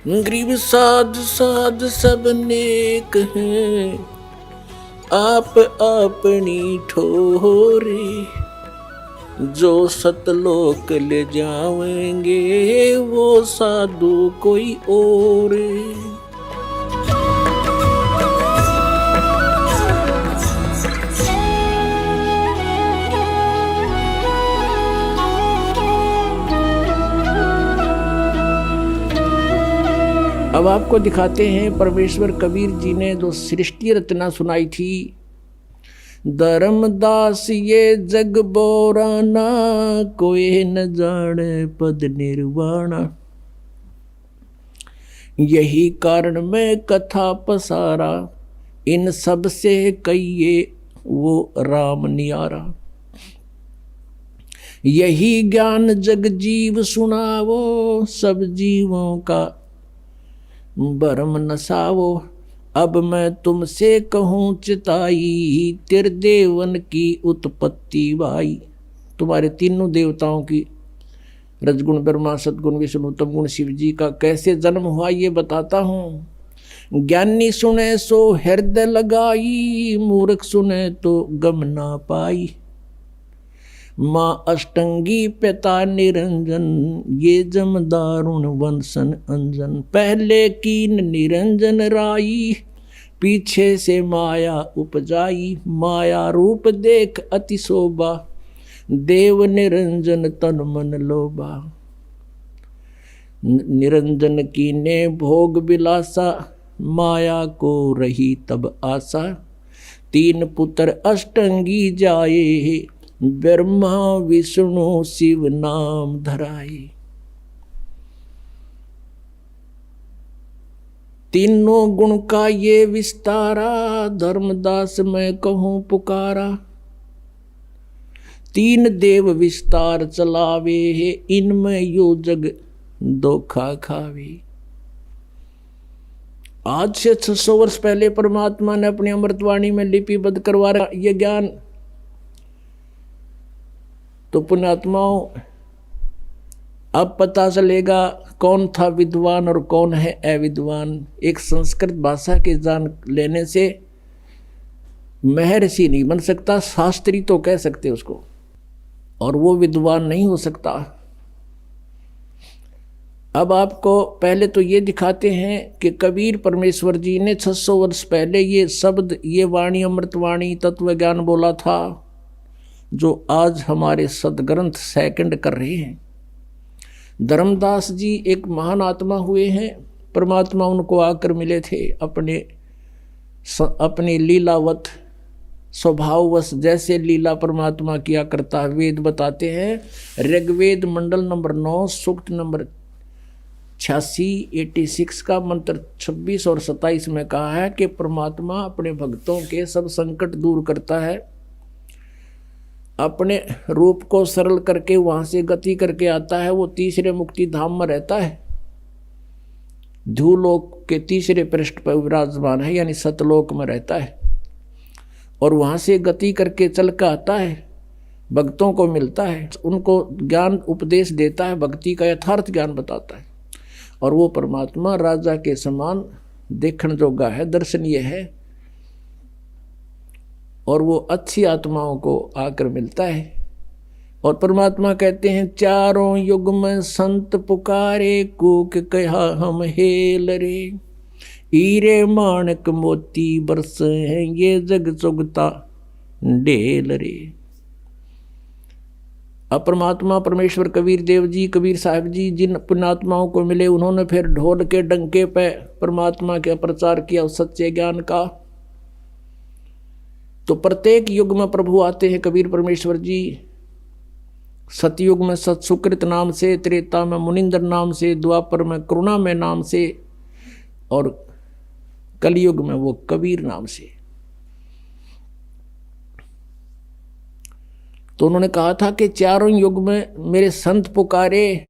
गरीब साध साध सब नेक हैं, आप अपनी ठोरे। जो सतलोक ले जाएंगे वो साधु कोई और। अब आपको दिखाते हैं परमेश्वर कबीर जी ने जो सृष्टि रचना सुनाई थी। धर्मदास ये जग बोराना, कोई न जाने पद निर्वाणा। यही कारण मैं कथा पसारा, इन सब से कहिए वो राम नियारा। यही ज्ञान जग जीव सुनावो, सब जीवों का भरम नसावो। अब मैं तुमसे कहूँ चिताई, त्रिदेवन की उत्पत्ति भाई। तुम्हारे तीनों देवताओं की, रजगुण ब्रह्मा सदगुण विष्णु तम गुण शिव जी का कैसे जन्म हुआ ये बताता हूँ। ज्ञानी सुने सो हृदय लगाई, मूर्ख सुने तो गम ना पाई। माँ अष्टंगी पिता निरंजन, ये जम दारुण वंशन अंजन। पहले कीन निरंजन राई, पीछे से माया उपजाई। माया रूप देख अति शोभा, देव निरंजन तन मन लोभा। निरंजन कीने भोग विलासा, माया को रही तब आशा। तीन पुत्र अष्टंगी जाए, ब्रह्मा विष्णु शिव नाम धराए। तीनों गुण का ये विस्तारा, धर्मदास मैं कहूँ पुकारा। तीन देव विस्तार चलावे, इनमें यो जग धोखा खावे। आज से 600 वर्ष पहले परमात्मा ने अपनी अमृतवाणी में लिपिबद्ध करवा ये ज्ञान। तो पुण्यात्माओं, अब पता चलेगा कौन था विद्वान और कौन है अविद्वान। एक संस्कृत भाषा के जान लेने से महर्षि नहीं बन सकता, शास्त्री तो कह सकते उसको, और वो विद्वान नहीं हो सकता। अब आपको पहले तो ये दिखाते हैं कि कबीर परमेश्वर जी ने 600 वर्ष पहले ये शब्द, ये वाणी, अमृतवाणी, तत्व ज्ञान बोला था, जो आज हमारे सदग्रंथ सेकंड कर रहे हैं। धर्मदास जी एक महान आत्मा हुए हैं। परमात्मा उनको आकर मिले थे अपने लीलावत स्वभाववश, जैसे लीला परमात्मा किया करता है। वेद बताते हैं, ऋग्वेद मंडल नंबर 9 सूक्त नंबर 86 का मंत्र 26 और 27 में कहा है कि परमात्मा अपने भक्तों के सब संकट दूर करता है। अपने रूप को सरल करके वहां से गति करके आता है। वो तीसरे मुक्ति धाम में रहता है, ध्रुवलोक के तीसरे पृष्ठ पर विराजमान है, यानी सतलोक में रहता है। और वहां से गति करके चल कर आता है, भक्तों को मिलता है, उनको ज्ञान उपदेश देता है, भक्ति का यथार्थ ज्ञान बताता है। और वो परमात्मा राजा के समान देखने जोगा है, दर्शनीय है, और वो अच्छी आत्माओं को आकर मिलता है। और परमात्मा कहते हैं, चारों युग में संत पुकारे, कूक कहा हम हेल रे। हीरे माणक मोती बरस हैं, ये जग चुगता ढेल रे। अब परमात्मा परमेश्वर कबीर देव जी, कबीर साहब जी जिन पुण्यात्माओं को मिले, उन्होंने फिर ढोल के डंके पे परमात्मा का प्रचार किया, उस सच्चे ज्ञान का। तो प्रत्येक युग में प्रभु आते हैं कबीर परमेश्वर जी। सतयुग में सत्सुकृत नाम से, त्रेता में मुनिंदर नाम से, द्वापर में करुणा में नाम से, और कलयुग में वो कबीर नाम से। तो उन्होंने कहा था कि चारों युग में मेरे संत पुकारे,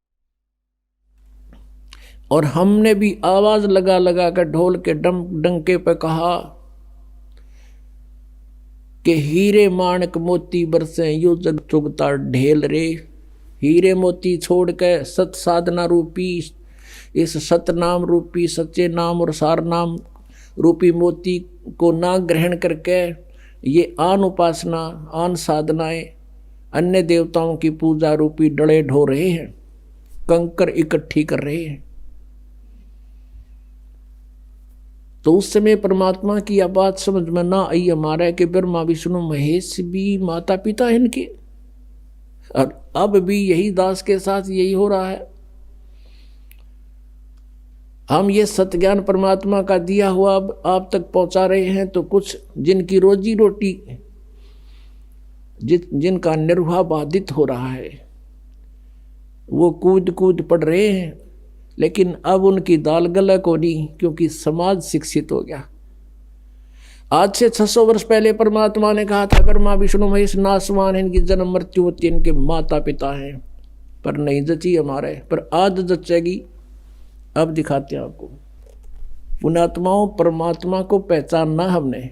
और हमने भी आवाज लगा लगा कर ढोल के डंके पे कहा कि हीरे माणक मोती बरसे, यो जग चुगता ढेल रे। हीरे मोती छोड़ के सत साधना रूपी इस सतनाम रूपी सच्चे नाम और सार नाम रूपी मोती को ना ग्रहण करके ये आन उपासना आन साधनाएं अन्य देवताओं की पूजा रूपी डले ढो रहे हैं, कंकर इकट्ठी कर रहे हैं। तो उस समय परमात्मा की यह बात समझ में ना आई हमारा कि ब्रह्मा विष्णु महेश भी माता पिता हैं इनके, और अब भी यही दास के साथ यही हो रहा है। हम ये सत्य ज्ञान परमात्मा का दिया हुआ अब आप तक पहुंचा रहे हैं, तो कुछ जिनकी रोजी रोटी जिनका निर्वाह बाधित हो रहा है वो कूद कूद पड़ रहे हैं, लेकिन अब उनकी दाल गलक होनी, क्योंकि समाज शिक्षित हो गया। आज से 600 वर्ष पहले परमात्मा ने कहा था ब्रह्मा विष्णु महेश नासवान है, इनकी जन्म मृत्यु होती है, इनके माता पिता हैं, पर नहीं जची हमारे, पर आज जचेगी। अब दिखाते हैं आपको। पुण्यात्माओं, परमात्मा को पहचानना हमने,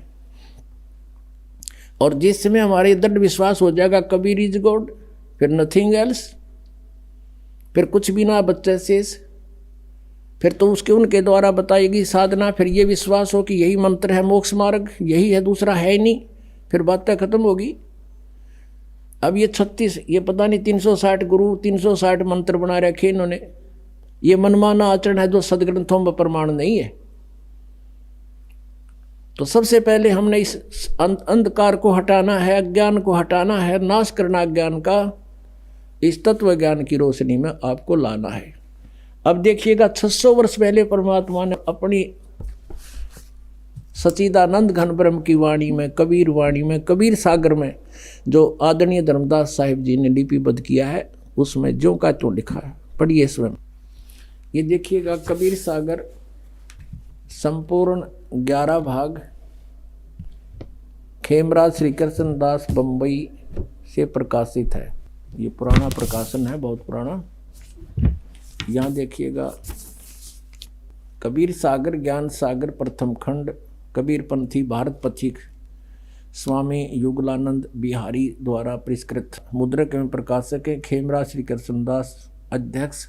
और जिस समय हमारे दृढ़ विश्वास हो जाएगा कबीर इज गॉड, फिर नथिंग एल्स, फिर कुछ भी ना बच्चे शेष, फिर तो उसके उनके द्वारा बताएगी साधना, फिर ये विश्वास हो कि यही मंत्र है मोक्ष मार्ग, यही है, दूसरा है नहीं, फिर बातें खत्म होगी। अब ये 36 ये पता नहीं 360 गुरु 360 मंत्र बना रखे इन्होंने, ये मनमाना आचरण है जो सदग्रंथों में प्रमाण नहीं है। तो सबसे पहले हमने इस अंधकार को हटाना है, अज्ञान को हटाना है, नाश करना अज्ञान का, इस तत्व ज्ञान की रोशनी में आपको लाना है। अब देखिएगा 600 वर्ष पहले परमात्मा ने अपनी सच्चिदानंद घन ब्रह्म की वाणी में, कबीर वाणी में, कबीर सागर में, जो आदरणीय धर्मदास साहिब जी ने लिपिबद्ध किया है, उसमें जो का तो लिखा है, पढ़िए स्वयं। ये देखिएगा कबीर सागर संपूर्ण 11 भाग, खेमराज श्री कृष्ण दास बम्बई से प्रकाशित है। ये पुराना प्रकाशन है, बहुत पुराना। यहाँ देखिएगा कबीर सागर ज्ञान सागर प्रथम खंड, कबीर पंथी भारत पथिक स्वामी युगलानंद बिहारी द्वारा परिष्कृत, मुद्रक एवं प्रकाशक है खेमराज श्री कृष्णदास, अध्यक्ष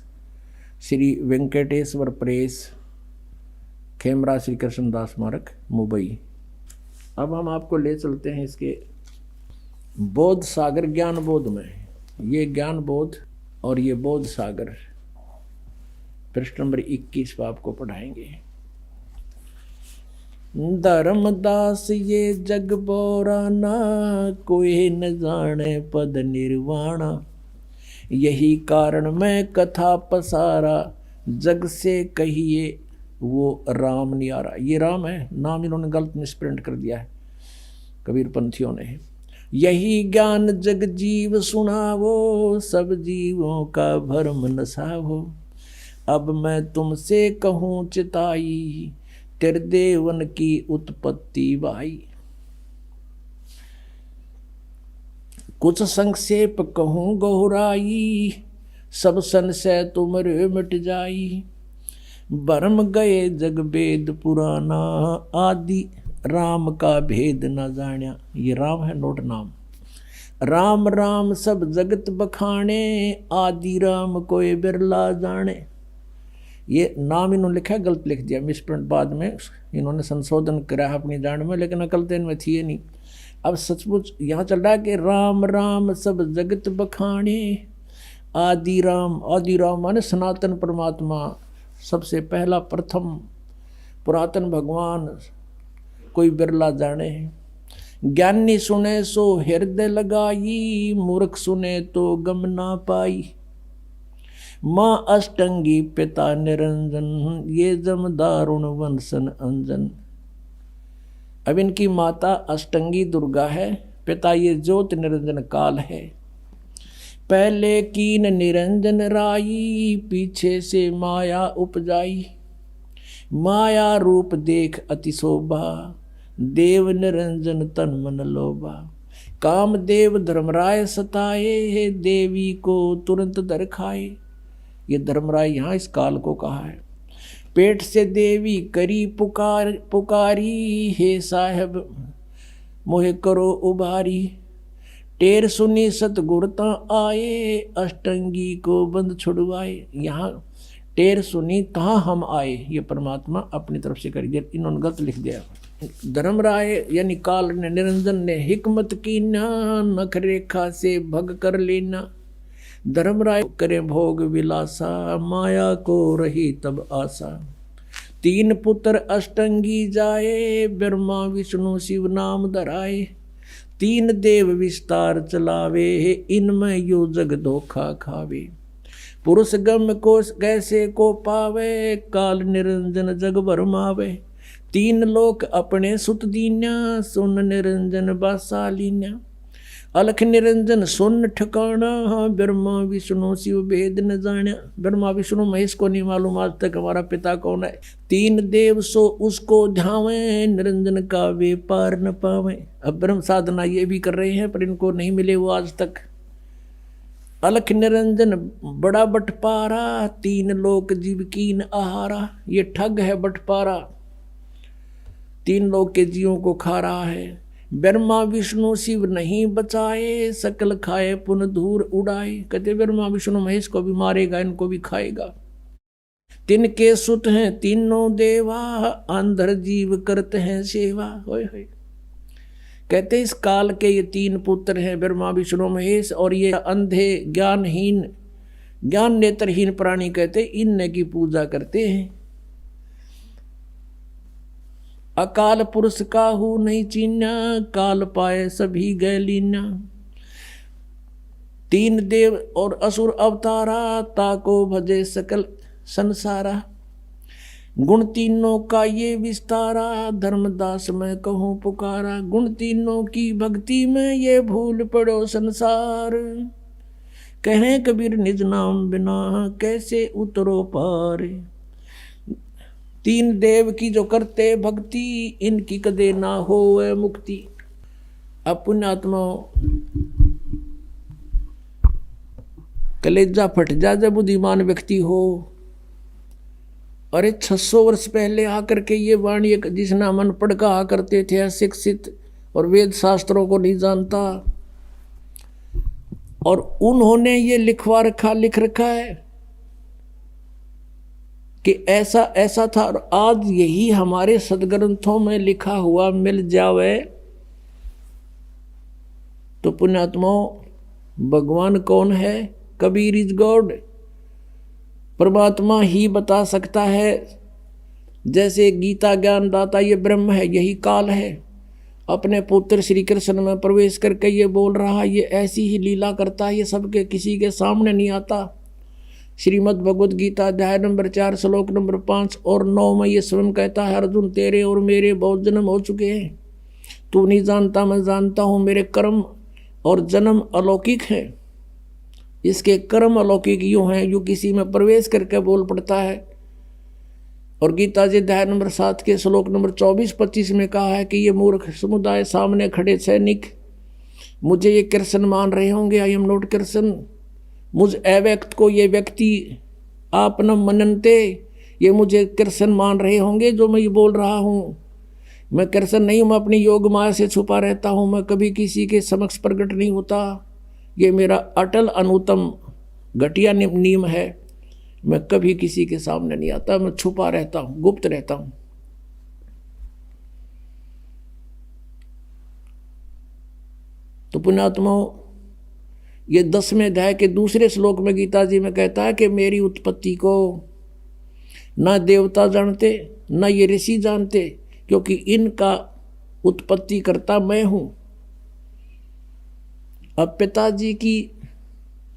श्री वेंकटेश्वर प्रेस, खेमराज श्री कृष्णदास स्मारक मुंबई। अब हम आपको ले चलते हैं इसके बोध सागर ज्ञान बोध में। ये ज्ञान बोध और ये बोध सागर पृष्ठ नंबर 21 पर आपको पढ़ाएंगे। धर्मदास ये जग बोराना, कोई न जाने पद निर्वाणा, यही कारण मैं कथा पसारा, जग से कहिए वो राम नियारा। ये राम है, नाम इन्होंने गलत मिसप्रिंट कर दिया है कबीर पंथियों ने। यही ज्ञान जग जीव सुनावो, सब जीवों का भरम नसावो, अब मैं तुमसे कहूँ चिताई, त्रिदेवन की उत्पत्ति भाई। कुछ संक्षेप कहूँ गहराई, सब संशय तुमरे मिट जाई, भरम गए जग वेद पुराना, आदि राम का भेद न जान्या। ये राम है, नोट नाम। राम राम सब जगत बखाने, आदि राम कोई बिरला जाने। ये नाम इन्होंने लिखा है, गलत लिख दिया, मिसप्रिंट बाद में इन्होंने संशोधन करा अपनी जान में, लेकिन अकल तो इनमें थी नहीं। अब सचमुच यहाँ चल रहा है कि राम राम सब जगत बखाने, आदि राम माने सनातन परमात्मा, सबसे पहला प्रथम पुरातन भगवान, कोई बिरला जाने। ज्ञानी सुने सो हृदय लगाई, मूर्ख सुने तो गम ना पाई। माँ अष्टंगी पिता निरंजन, ये जम दारुण वंशन अंजन। अब इनकी माता अष्टंगी दुर्गा है, पिता ये ज्योत निरंजन काल है। पहले कीन निरंजन राई, पीछे से माया उपजाई। माया रूप देख अति शोभा, देव निरंजन तन मन लोभा। काम देव धर्मराय सताए, देवी को तुरंत दर खाए। ये धर्मराय यहाँ इस काल को कहा है। पेट से देवी करी पुकारी, हे साहब मोहे करो उबारी। टेर सुनी सतगुरता आए, अष्टंगी को बंद छुड़वाए। यहाँ टेर सुनी कहाँ हम आए, ये परमात्मा अपनी तरफ से कर दिया, इन्होंने गलत लिख दिया। धर्मराय यानी काल ने निरंजन ने हिकमत की ना, नख रेखा से भग कर लेना। धर्मराय करे भोग विलासा, माया को रही तब आशा। तीन पुत्र अष्टंगी जाए, ब्रह्मा विष्णु शिव नाम धराए। तीन देव विस्तार चलावे, इनमें यो जग धोखा खावे। पुरुष गम को कैसे को पावे, काल निरंजन जग भरमावे। तीन लोक अपने सुत दीन्या, सुन निरंजन बासा लीन्या। अलख निरंजन सुन ठिकाना, ब्रह्मा विष्णु शिव भेद न जाना। ब्रह्मा विष्णु महेश को नहीं मालूम आज तक हमारा पिता कौन है। तीन देव सो उसको ध्यावे, निरंजन का वे पार न पावे। अब ब्रह्म साधना ये भी कर रहे हैं पर इनको नहीं मिले वो आज तक। अलख निरंजन बड़ा बटपारा, तीन लोक जीव कीन आहारा। ये ठग है बटपारा, तीन लोक के जीवों को खा रहा है। ब्रह्मा विष्णु शिव नहीं बचाए, सकल खाए पुन धूर उड़ाए। कहते ब्रह्मा विष्णु महेश को भी मारेगा, इनको भी खाएगा। तिनके सुत हैं तीनों देवा, अंधर जीव करते हैं सेवा। होय होय। कहते इस काल के ये तीन पुत्र हैं ब्रह्मा विष्णु महेश, और ये अंधे ज्ञानहीन ज्ञान नेत्रहीन प्राणी कहते इन की पूजा करते हैं। अकाल पुरुष काहू नहीं चीन्या, काल पाए सभी गए लीन्या। तीन देव और असुर अवतारा, ताको भजे सकल संसारा। गुण तीनों का ये विस्तारा, धर्मदास मैं कहूँ पुकारा। गुण तीनों की भक्ति में ये भूल पड़ो संसार, कहें कबीर निज नाम बिना कैसे उतरो पार। तीन देव की जो करते भक्ति, इनकी कदे ना हो मुक्ति। अब पुण्यात्माओं कलेजा फट जा जब बुद्धिमान व्यक्ति हो। अरे 600 वर्ष पहले आकर के ये वाणी जिसना मन पढ़ कहा करते थे अशिक्षित और वेद शास्त्रों को नहीं जानता, और उन्होंने ये लिख रखा है कि ऐसा ऐसा था, और आज यही हमारे सदग्रंथों में लिखा हुआ मिल जावे तो पुण्यात्माओं भगवान कौन है? कबीर इज गॉड, परमात्मा ही बता सकता है। जैसे गीता ज्ञान दाता ये ब्रह्म है, यही काल है, अपने पुत्र श्री कृष्ण में प्रवेश करके ये बोल रहा, ये ऐसी ही लीला करता है, ये सबके किसी के सामने नहीं आता। श्रीमद् भगवद गीता अध्याय नंबर 4 श्लोक नंबर 5 और 9 में ये स्वयं कहता है, अर्जुन तेरे और मेरे बहुत जन्म हो चुके हैं, तू नहीं जानता मैं जानता हूँ। मेरे कर्म और जन्म अलौकिक है, इसके कर्म अलौकिक यूँ हैं यूँ किसी में प्रवेश करके बोल पड़ता है। और गीता जी अध्याय नंबर 7 के श्लोक नंबर 24-25 में कहा है कि ये मूर्ख समुदाय सामने खड़े सैनिक मुझे ये कृष्ण मान रहे होंगे, आई एम नॉट कृष्ण। मुझ अव्यक्त को ये व्यक्ति आप न मननते, ये मुझे कृष्ण मान रहे होंगे जो मैं ये बोल रहा हूँ। मैं कृष्ण नहीं हूँ, मैं अपनी योग माया से छुपा रहता हूँ, मैं कभी किसी के समक्ष प्रकट नहीं होता। ये मेरा अटल अनुतम घटिया नियम है, मैं कभी किसी के सामने नहीं आता, मैं छुपा रहता हूँ, गुप्त रहता हूँ। तो पुण्यात्माओं ये 10वें अध्याय के दूसरे श्लोक में गीता जी में कहता है कि मेरी उत्पत्ति को ना देवता जानते ना ये ऋषि जानते, क्योंकि इनका उत्पत्ति करता मैं हूँ। अब पिताजी की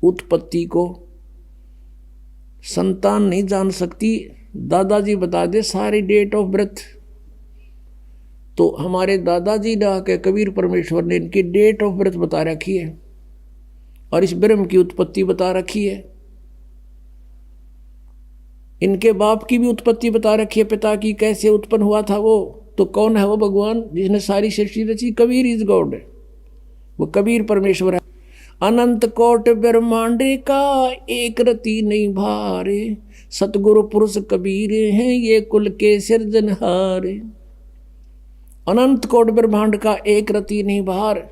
उत्पत्ति को संतान नहीं जान सकती, दादाजी बता दे सारी डेट ऑफ बर्थ। तो हमारे दादाजी ने आके कबीर परमेश्वर ने इनकी डेट ऑफ बर्थ बता रखी है और इस ब्रह्म की उत्पत्ति बता रखी है। इनके बाप की भी उत्पत्ति बता रखी है, पिता की कैसे उत्पन्न हुआ था वो। तो कौन है वो? भगवान जिसने सारी सृष्टि रची। कबीर इज गॉड, वो कबीर परमेश्वर है। अनंत कोट ब्रह्मांड का एक रति नहीं भारे, सतगुरु पुरुष कबीर हैं ये कुल के सिरजनहार। अनंत कोट ब्रह्मांड का एक रति नहीं भार।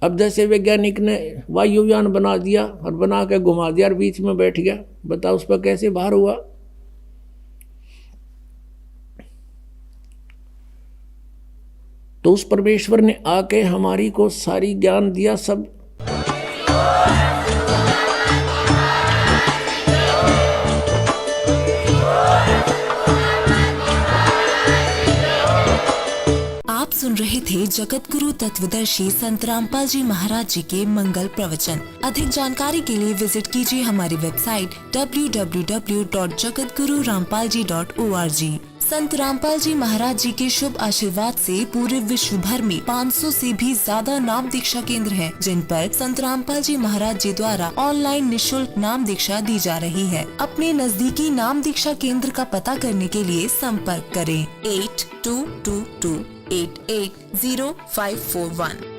अब जैसे वैज्ञानिक ने वायुयान बना दिया और बना के घुमा दिया और बीच में बैठ गया, बताओ उस पर कैसे भार हुआ। तो उस परमेश्वर ने आके हमारी को सारी ज्ञान दिया सब। आप सुन रहे थे जगत गुरु तत्वदर्शी संत रामपाल जी महाराज जी के मंगल प्रवचन। अधिक जानकारी के लिए विजिट कीजिए हमारी वेबसाइट www.jagatgururampalji.org। संत रामपाल जी महाराज जी के शुभ आशीर्वाद से पूरे विश्व भर में 500 से भी ज्यादा नाम दीक्षा केंद्र हैं, जिन पर संत रामपाल जी महाराज जी द्वारा ऑनलाइन निशुल्क नाम दीक्षा दी जा रही है। अपने नजदीकी नाम दीक्षा केंद्र का पता करने के लिए संपर्क करें 8222880541।